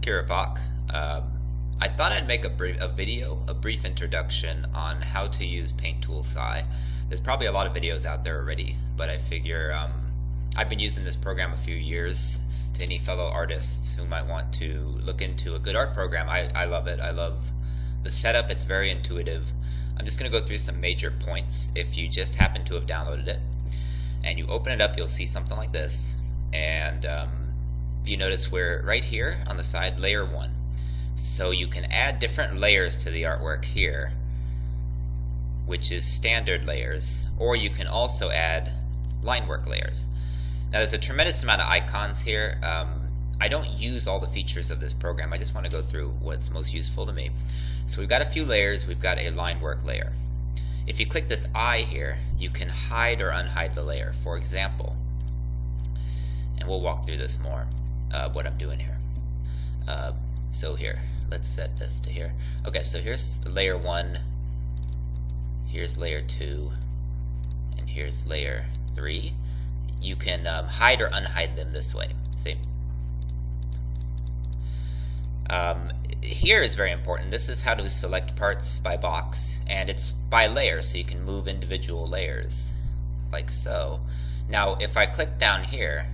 Puripok. I thought I'd make a brief introduction on how to use Paint Tool Sai. There's probably a lot of videos out there already, but I figure I've been using this program a few years. To any fellow artists who might want to look into a good art program, I love it. I love the setup. It's very intuitive. I'm just going to go through some major points. If you just happen to have downloaded it and you open it up, you'll see something like this, and you notice we're right here on the side, layer 1. So you can add different layers to the artwork here, which is standard layers, or you can also add line work layers. Now there's a tremendous amount of icons here. I don't use all the features of this program. I just want to go through what's most useful to me. So we've got a few layers. We've got a line work layer. If you click this eye here, you can hide or unhide the layer. For example, and we'll walk through this more, what I'm doing here. So here, let's set this to here. Okay, so here's layer 1, here's layer 2, and here's layer 3. You can hide or unhide them this way. See? Here is very important. This is how to select parts by box, and it's by layer, so you can move individual layers, like so. Now, if I click down here,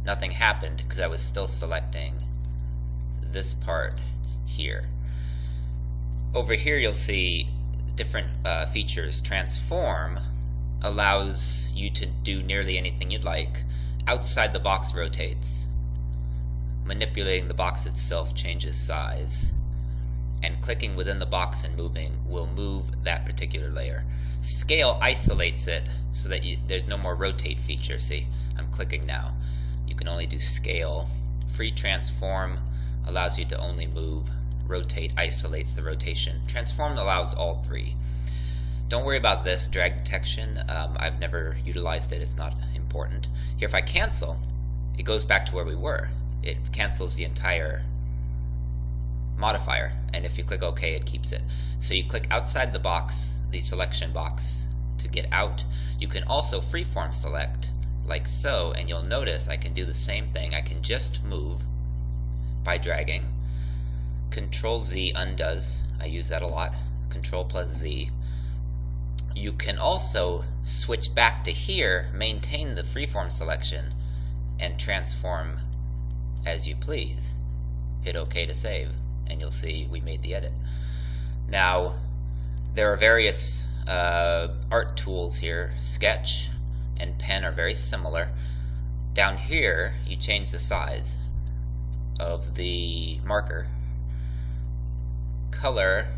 nothing happened because I was still selecting this part here. Over here, you'll see different features. Transform allows you to do nearly anything you'd like. Outside the box rotates. Manipulating the box itself changes size. And clicking within the box and moving will move that particular layer. Scale isolates it so that there's no more rotate feature. See, I'm clicking now. You can only do scale. Free transform allows you to only move. Rotate isolates the rotation. Transform allows all three. Don't worry about this drag detection. I've never utilized it. It's not important. Here, if I cancel, it goes back to where we were. It cancels the entire modifier, and if you click OK, it keeps it. So you click outside the box, the selection box, to get out. You can also freeform select, like so, and you'll notice I can do the same thing. I can just move by dragging. Control Z undoes. I use that a lot. Control plus Z. You can also switch back to here, maintain the freeform selection, and transform as you please. Hit OK to save, and you'll see we made the edit. Now, there are various art tools here. Sketch and pen are very similar. Down here, you change the size of the marker. Color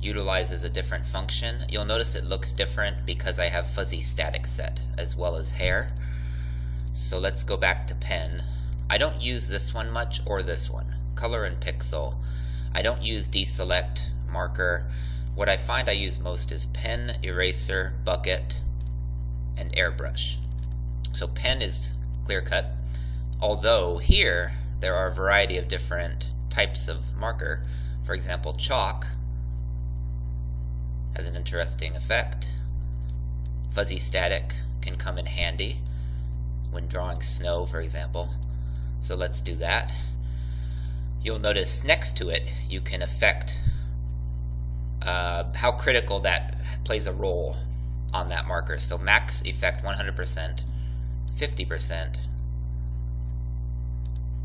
utilizes a different function. You'll notice it looks different because I have fuzzy static set as well as hair. So let's go back to pen. I don't use this one much or this one. Color and pixel. I don't use deselect, marker. What I find I use most is pen, eraser, bucket, and airbrush. So pen is clear cut. Although here there are a variety of different types of marker. For example, chalk has an interesting effect. Fuzzy static can come in handy when drawing snow, for example. So let's do that. You'll notice next to it you can affect how critical that plays a role on that marker. So max effect 100%, 50%,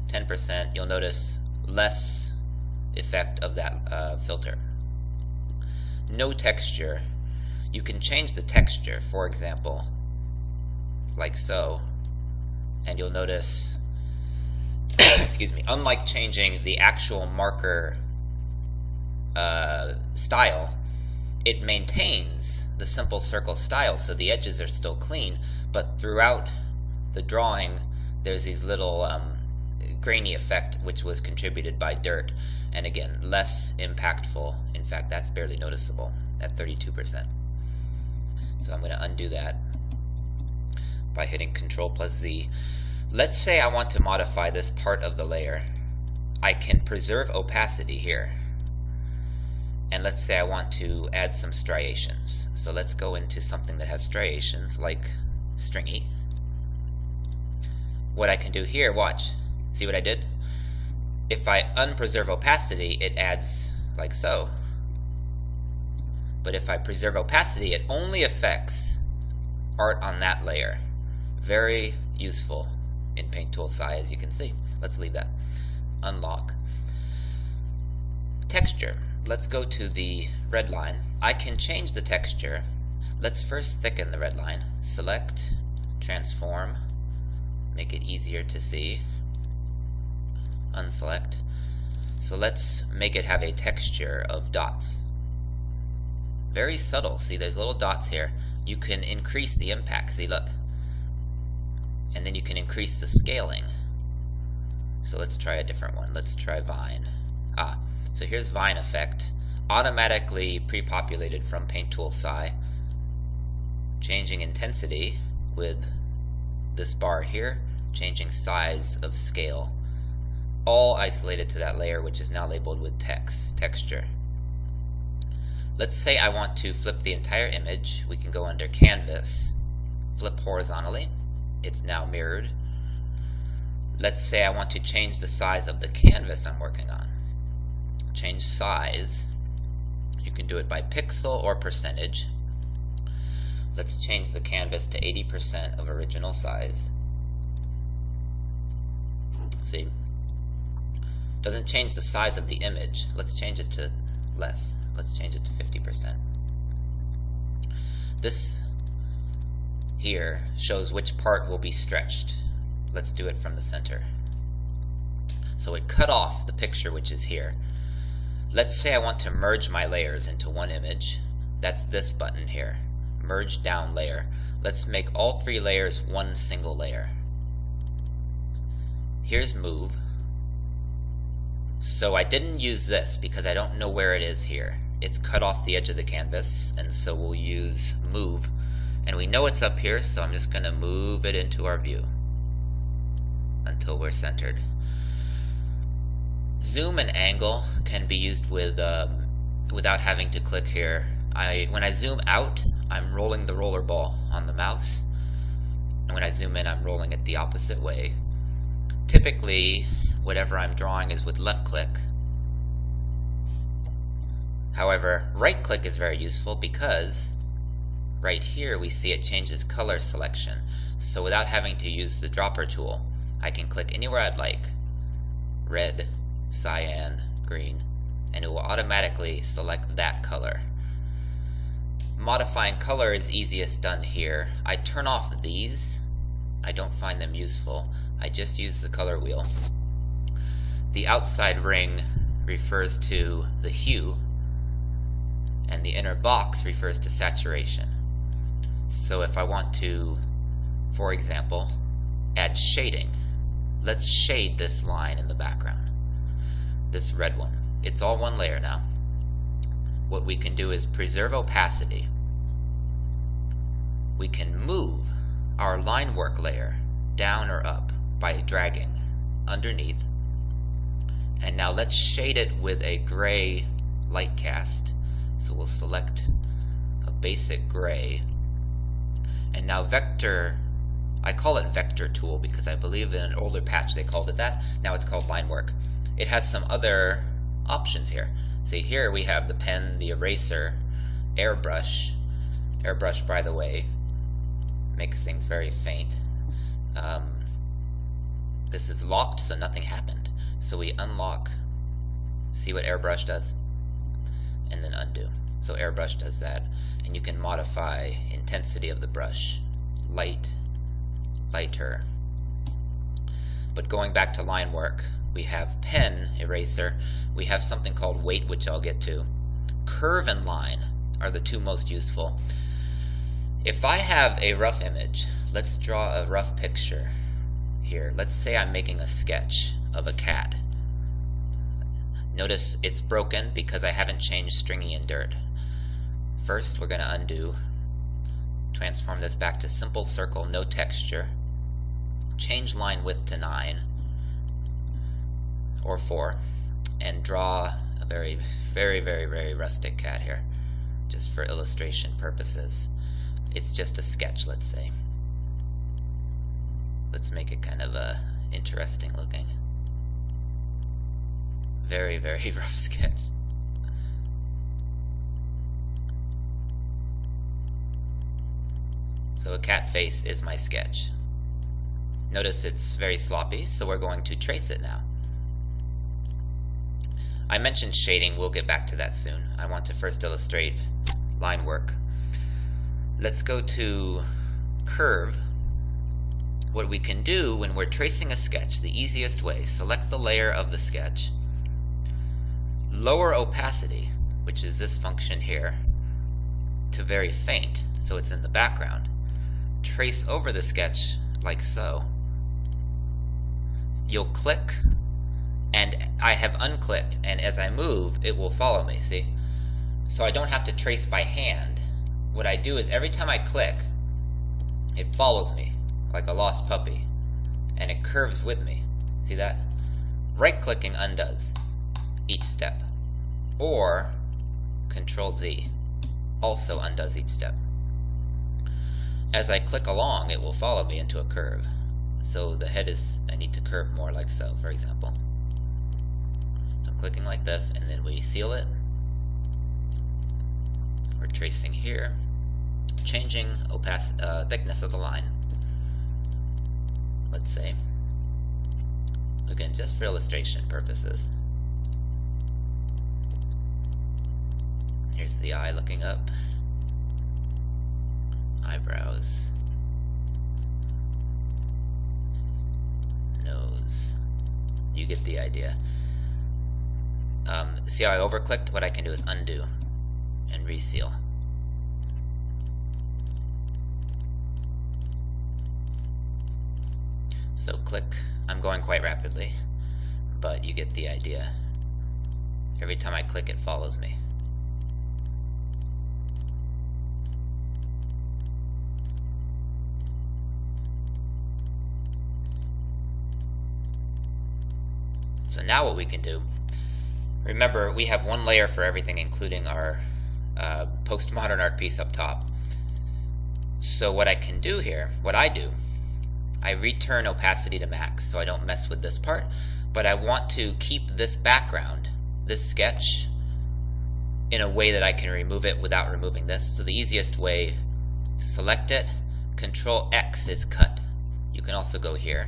10%. You'll notice less effect of that filter. No texture. You can change the texture, for example, like so, and you'll notice excuse me, unlike changing the actual marker style, it maintains the simple circle style, so the edges are still clean, but throughout the drawing there's these little grainy effect which was contributed by dirt, and again, less impactful. In fact, that's barely noticeable at 32%. So I'm going to undo that by hitting Control plus Z. Let's say I want to modify this part of the layer. I can preserve opacity here. And let's say I want to add some striations. So let's go into something that has striations, like stringy. What I can do here, watch. See what I did? If I unpreserve opacity, it adds like so. But if I preserve opacity, it only affects art on that layer. Very useful in Paint Tool Sai, as you can see. Let's leave that. Unlock. Texture. Let's go to the red line. I can change the texture. Let's first thicken the red line. Select, transform, make it easier to see. Unselect. So let's make it have a texture of dots. Very subtle. See, there's little dots here. You can increase the impact. See, look. And then you can increase the scaling. So let's try a different one. Let's try Vine. So here's Vine effect. Automatically pre-populated from Paint Tool Sai. Changing intensity with this bar here. Changing size of scale. All isolated to that layer, which is now labeled with texture. Let's say I want to flip the entire image. We can go under Canvas, flip horizontally. It's now mirrored. Let's say I want to change the size of the canvas I'm working on. Change size. You can do it by pixel or percentage. Let's change the canvas to 80% of original size. See? Doesn't change the size of the image. Let's change it to less. Let's change it to 50%. This here shows which part will be stretched. Let's do it from the center. So it cut off the picture which is here. Let's say I want to merge my layers into one image. That's this button here. Merge down layer. Let's make all three layers one single layer. Here's move. So I didn't use this because I don't know where it is here. It's cut off the edge of the canvas, and so we'll use move. And we know it's up here, so I'm just going to move it into our view until we're centered. Zoom and angle can be used with without having to click here. When I zoom out, I'm rolling the roller ball on the mouse, and when I zoom in, I'm rolling it the opposite way. Typically, whatever I'm drawing is with left click. However, right click is very useful because right here we see it changes color selection. So without having to use the dropper tool, I can click anywhere I'd like. Red, cyan, green, and it will automatically select that color. Modifying color is easiest done here. I turn off these. I don't find them useful. I just use the color wheel. The outside ring refers to the hue, and the inner box refers to saturation. So if I want to, for example, add shading, let's shade this line in the background, this red one. It's all one layer now. What we can do is preserve opacity. We can move our line work layer down or up by dragging underneath. And now let's shade it with a gray light cast. So we'll select a basic gray. And now vector, I call it vector tool because I believe in an older patch they called it that. Now it's called line work. It has some other options here. See, here we have the pen, the eraser, airbrush. Airbrush, by the way, makes things very faint. This is locked, so nothing happened. So we unlock, see what airbrush does, and then undo. So airbrush does that, and you can modify intensity of the brush, light, lighter. But going back to line work, we have pen, eraser, we have something called weight, which I'll get to. Curve and line are the two most useful. If I have a rough image, let's draw a rough picture here. Let's say I'm making a sketch of a cat. Notice it's broken because I haven't changed stringy and dirt. First, we're going to undo, transform this back to simple circle, no texture, change line width to 9 or 4, and draw a very, very, very, very rustic cat here, just for illustration purposes. It's just a sketch, let's say. Let's make it kind of interesting looking. Very, very rough sketch. So a cat face is my sketch. Notice it's very sloppy, so we're going to trace it now. I mentioned shading, we'll get back to that soon. I want to first illustrate line work. Let's go to curve. What we can do when we're tracing a sketch, the easiest way, select the layer of the sketch, lower opacity, which is this function here, to very faint, so it's in the background. Trace over the sketch like so. You'll click, and I have unclicked, and as I move it will follow me, see? So I don't have to trace by hand. What I do is every time I click, it follows me like a lost puppy, and it curves with me. See that? Right clicking undoes each step, or Control Z also undoes each step. As I click along, it will follow me into a curve. So the head is, I need to curve more like so, for example. So I'm clicking like this, and then we seal it. We're tracing here, changing thickness of the line. Let's say, again, just for illustration purposes. Here's the eye looking up. Eyebrows. Nose. You get the idea. See how I overclicked? What I can do is undo and reseal. So click, I'm going quite rapidly, but you get the idea. Every time I click, it follows me. So now what we can do, remember we have one layer for everything, including our postmodern art piece up top. So what I can do here, what I do, I return opacity to max so I don't mess with this part, but I want to keep this background, this sketch, in a way that I can remove it without removing this. So the easiest way, select it, Control X is cut. You can also go here,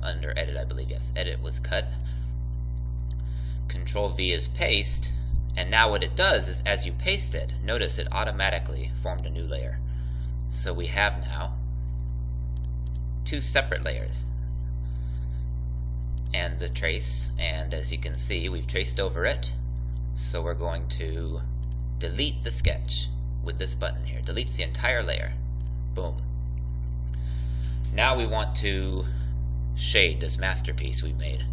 under edit, I believe, yes, edit was cut. Control V is paste, and now what it does is as you paste it, notice it automatically formed a new layer. So we have now two separate layers and the trace, and as you can see we've traced over it, so we're going to delete the sketch with this button here. Deletes the entire layer. Boom. Now we want to shade this masterpiece we made,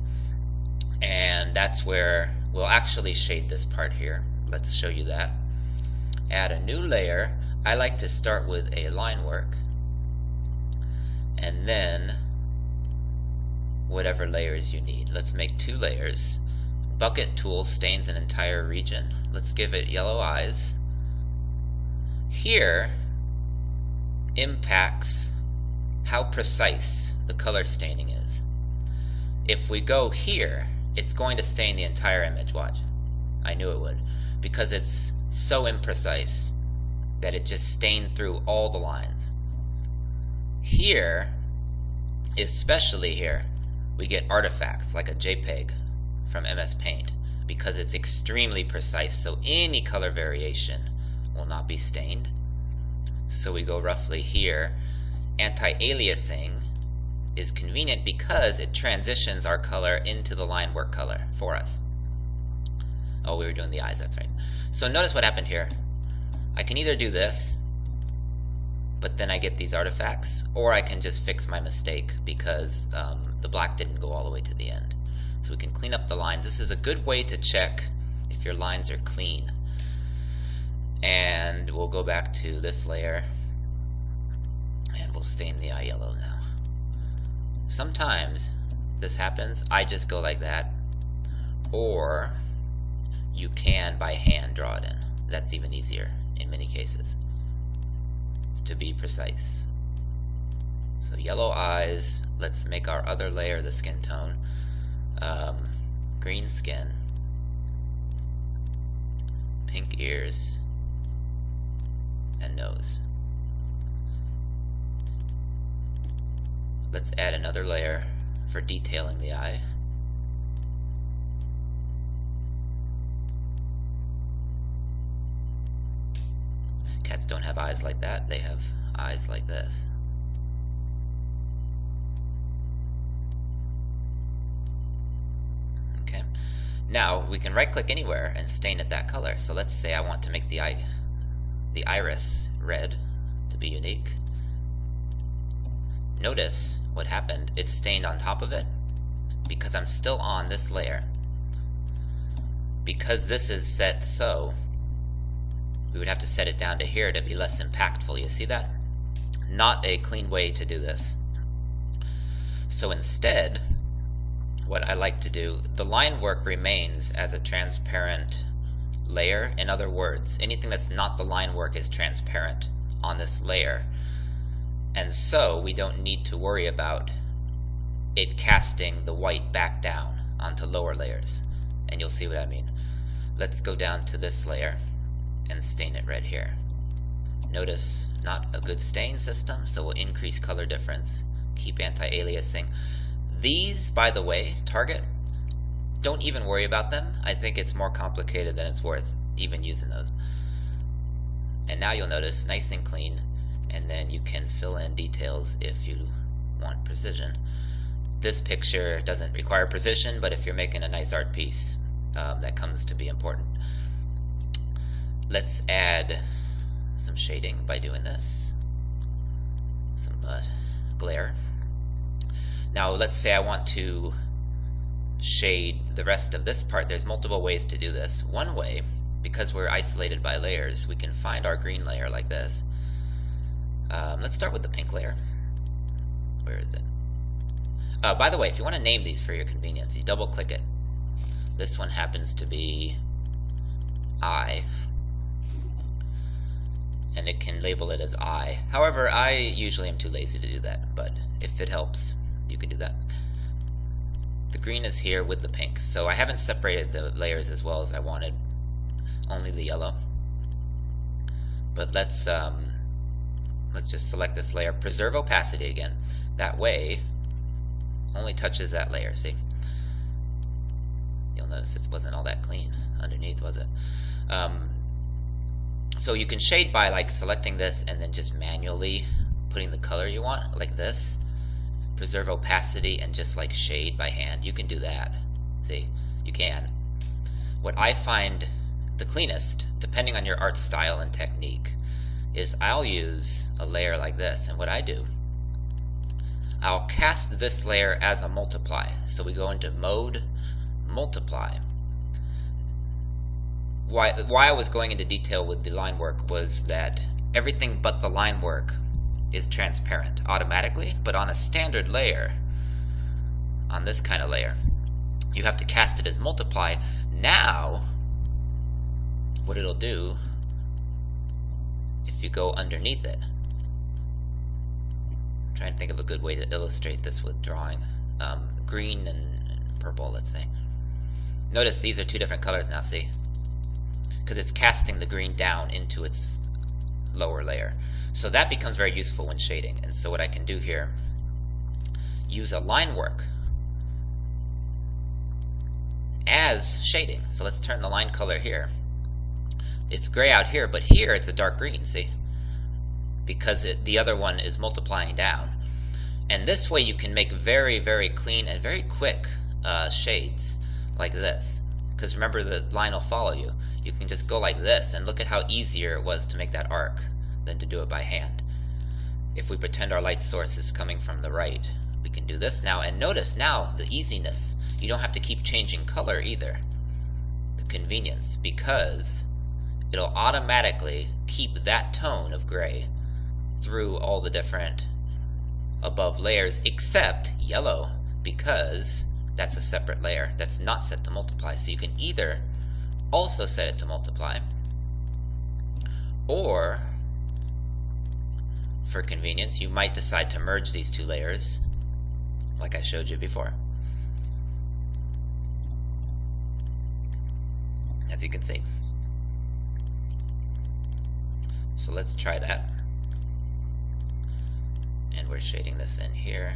and that's where we'll actually shade this part here. Let's show you that. Add a new layer. I like to start with a line work, and then whatever layers you need. Let's make two layers. Bucket tool stains an entire region. Let's give it yellow eyes. Here impacts how precise the color staining is. If we go here, it's going to stain the entire image, watch. I knew it would, because it's so imprecise that it just stained through all the lines. Here, especially here, we get artifacts like a JPEG from MS Paint because it's extremely precise, so any color variation will not be stained. So we go roughly here. Anti-aliasing is convenient because it transitions our color into the line work color for us. Oh, we were doing the eyes, that's right. So notice what happened here. I can either do this, but then I get these artifacts, or I can just fix my mistake because the black didn't go all the way to the end. So we can clean up the lines. This is a good way to check if your lines are clean. And we'll go back to this layer, and we'll stain the eye yellow now. Sometimes this happens, I just go like that, or you can by hand draw it in. That's even easier in many cases, to be precise. So yellow eyes, let's make our other layer the skin tone. green skin, pink ears, and nose. Let's add another layer for detailing the eye. Cats don't have eyes like that, they have eyes like this. Okay, now we can right click anywhere and stain it that color. So let's say I want to make the iris red to be unique. Notice what happened, it's stained on top of it because I'm still on this layer. Because this is set so, we would have to set it down to here to be less impactful. You see that? Not a clean way to do this. So instead, what I like to do, the line work remains as a transparent layer. In other words, anything that's not the line work is transparent on this layer. And so we don't need to worry about it casting the white back down onto lower layers. And you'll see what I mean. Let's go down to this layer and stain it red here. Notice, not a good stain system, so we'll increase color difference. Keep anti-aliasing. These, by the way, Target, don't even worry about them. I think it's more complicated than it's worth even using those. And now you'll notice, nice and clean. And then you can fill in details if you want precision. This picture doesn't require precision, but if you're making a nice art piece, that comes to be important. Let's add some shading by doing this. Some glare. Now let's say I want to shade the rest of this part. There's multiple ways to do this. One way, because we're isolated by layers, we can find our green layer like this. Let's start with the pink layer. Where is it? By the way, if you want to name these for your convenience, you double click it. This one happens to be eye, and it can label it as eye. However, I usually am too lazy to do that, but if it helps, you can do that. The green is here with the pink, so I haven't separated the layers as well as I wanted, only the yellow. But let's just select this layer, preserve opacity again. That way, only touches that layer, see? You'll notice it wasn't all that clean underneath, was it? So you can shade by like selecting this and then just manually putting the color you want, like this. Preserve opacity and just like shade by hand. You can do that. See, you can. What I find the cleanest, depending on your art style and technique, is I'll use a layer like this, and what I do, I'll cast this layer as a multiply. So we go into mode, multiply. Why I was going into detail with the line work was that everything but the line work is transparent automatically, but on a standard layer, on this kind of layer, you have to cast it as multiply. Now, what it'll do, if you go underneath it, I'm trying to think of a good way to illustrate this with drawing. Green and purple, let's say. Notice these are two different colors now, see? Because it's casting the green down into its lower layer. So that becomes very useful when shading. And so what I can do here, use a line work as shading. So let's turn the line color here. It's gray out here, but here it's a dark green, see? Because the other one is multiplying down. And this way you can make very, very clean and very quick shades like this. Because remember, the line will follow you. You can just go like this, and look at how easier it was to make that arc than to do it by hand. If we pretend our light source is coming from the right, we can do this now, and notice now the easiness. You don't have to keep changing color either. The convenience, because it'll automatically keep that tone of gray through all the different above layers, except yellow, because that's a separate layer that's not set to multiply. So you can either also set it to multiply, or for convenience you might decide to merge these two layers like I showed you before. as you can see. So let's try that. And we're shading this in here.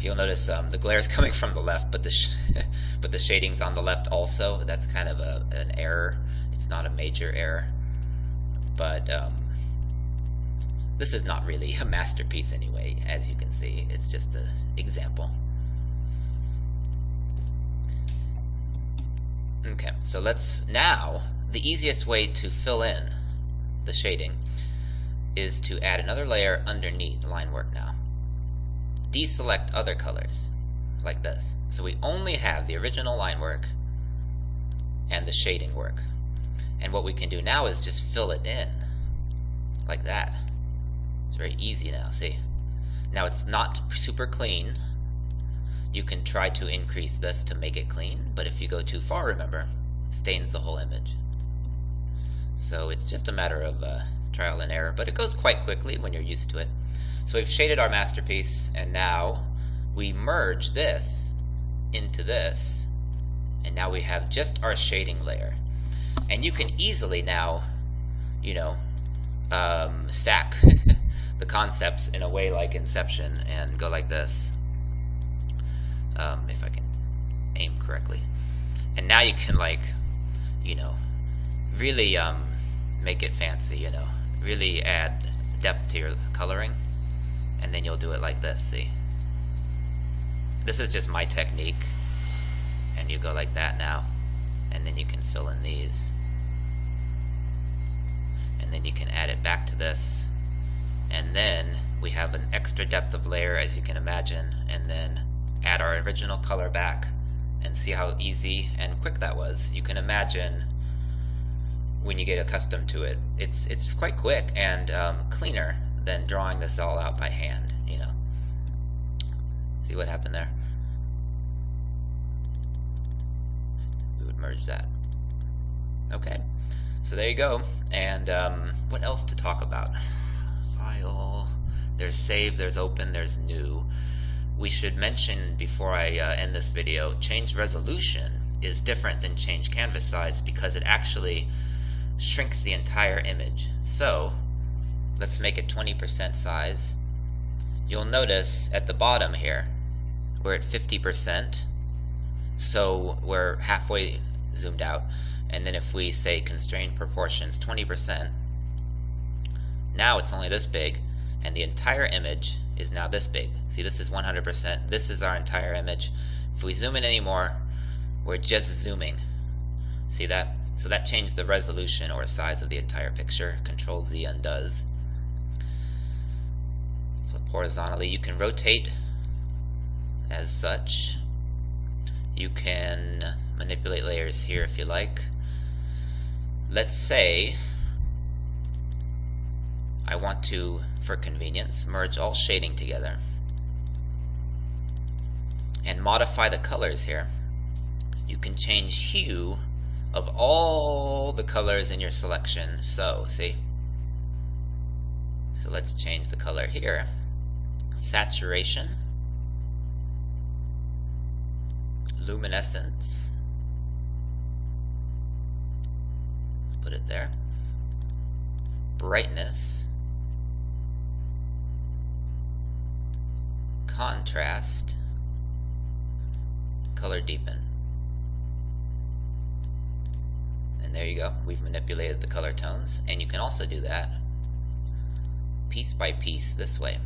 You'll notice the glare is coming from the left, but the shading's on the left also. That's kind of an error. It's not a major error, but this is not really a masterpiece anyway, as you can see. It's just an example. Okay, so now, the easiest way to fill in the shading is to add another layer underneath the line work now. Deselect other colors, like this. So we only have the original line work and the shading work. And what we can do now is just fill it in, like that. It's very easy now, see? Now it's not super clean. You can try to increase this to make it clean, but if you go too far, remember, it stains the whole image. So it's just a matter of trial and error, but it goes quite quickly when you're used to it. So we've shaded our masterpiece, and now we merge this into this, and now we have just our shading layer. And you can easily now, you know, stack the concepts in a way like Inception and go like this. If I can aim correctly. And now you can, like, you know, really make it fancy, you know, really add depth to your coloring. And then you'll do it like this, see? This is just my technique. And you go like that now. And then you can fill in these. And then you can add it back to this. And then we have an extra depth of layer, as you can imagine. And then add our original color back. And see how easy and quick that was. You can imagine when you get accustomed to it. It's quite quick and cleaner than drawing this all out by hand, you know. See what happened there? We would merge that. Okay, so there you go. And what else to talk about? File, there's save, there's open, there's new. We should mention before I end this video, change resolution is different than change canvas size because it actually shrinks the entire image. So let's make it 20% size. You'll notice at the bottom here, we're at 50%, so we're halfway zoomed out. And then if we say constrain proportions 20%, now it's only this big, and the entire image is now this big. See, this is 100%, this is our entire image. If we zoom in anymore, we're just zooming. See that? So that changed the resolution or size of the entire picture. Control Z undoes. Flip horizontally. You can rotate as such. You can manipulate layers here if you like. Let's say I want to, for convenience, merge all shading together and modify the colors here. You can change hue of all the colors in your selection. So, see? So let's change the color here. Saturation, luminescence, put it there, brightness, contrast, color deepen. And there you go. We've manipulated the color tones, and you can also do that piece by piece this way.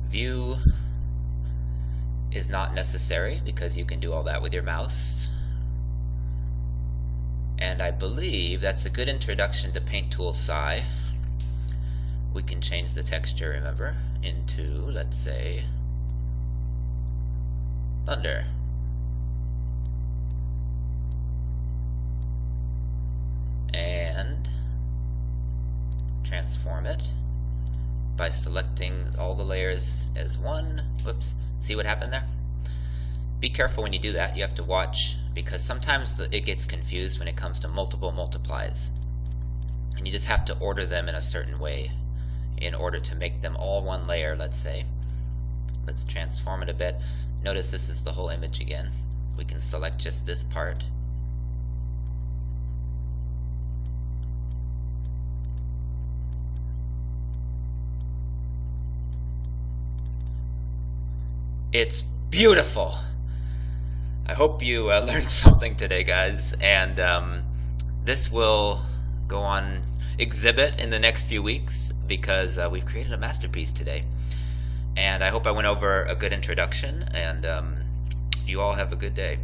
View is not necessary because you can do all that with your mouse. And I believe that's a good introduction to Paint Tool Sai. We can change the texture, remember, into, let's say, thunder. And transform it by selecting all the layers as one. Whoops, see what happened there? Be careful when you do that. You have to watch, because sometimes it gets confused when it comes to multiple multiplies. And you just have to order them in a certain way in order to make them all one layer, let's say. Let's transform it a bit. Notice this is the whole image again. We can select just this part. It's beautiful. I hope you learned something today, guys, and this will go on exhibit in the next few weeks because we've created a masterpiece today. And I hope I went over a good introduction, and you all have a good day.